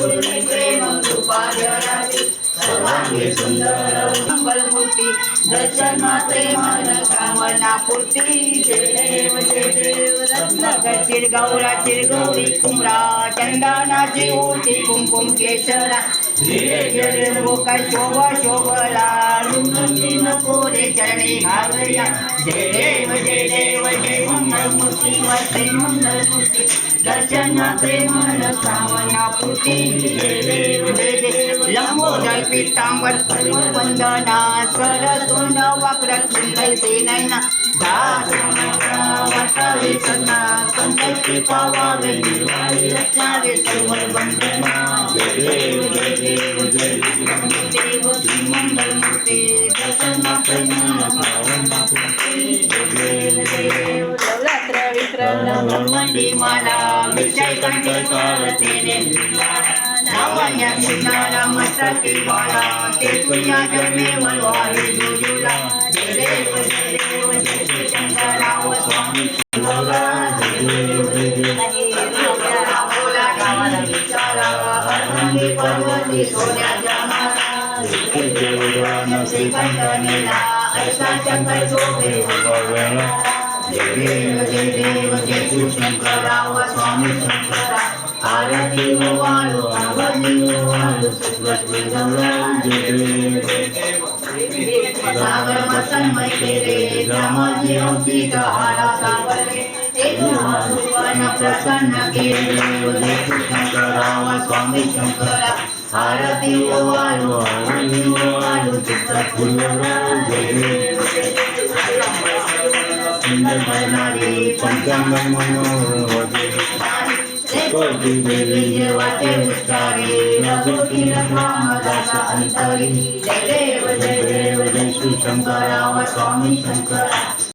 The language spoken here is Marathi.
करुणी प्रेम कृपादयावी सर्वांगी सुंदर मंगलमूर्ती दर्शन मात्रे मन कामना पूर्ती जय देव रत्नाकर गौराची गौरी कुमरा चंदनाची ओटी कुमकुम केशरा धीरे काय शोभा शोभला लुंगी नको रे चरणी घालया जय देव जय मंगलमूर्ती वसे मंगलमूर्ती दर्शन प्रेमन कामना पूर्ती जय देव लंबोदर पीतांबर वंदना सरतोंड वक्रत सुंदरते नैना वाटावे सन्ना संतची पावावे निर्वाळी रचावे सर्व वंदना जय देव देव मंगलमूर्ती दर्शन प्रेमन कामना पूर्ती जय देव नवरात्र विक्रम मंडी माला विजय कंठे कारतेने नावाया सुंदर मस्तकी बाळा ते तुझ्या जन्मे वनवारी जुजुला देव जय शंकराव स्वामी शंकरा बोला गावाला विचारा हरंगी पर्वती सोन्याच्या माला श्रीकंठ नेला ऐसा शंकर शोभे जय देव जय शिवशंकराव स्वामी शंकरा आरती वाळू आवडी वाळू सुप्रती गौरा सागर मसन्मय केले ब्रह्माजी औती गहाळा सावरले सुवर्ण प्रसन्न केले जय शिवशंकराव स्वामी शंकरा आरती वाळू आवडी वाळू सुप्रती गौरा सुंदर करणारी पंचांग मनोहर कोटी देवी देवाचे उच्चारे रघुकी रामदासा अंतरी जय देव जय शिवशंकराव स्वामी शंकरा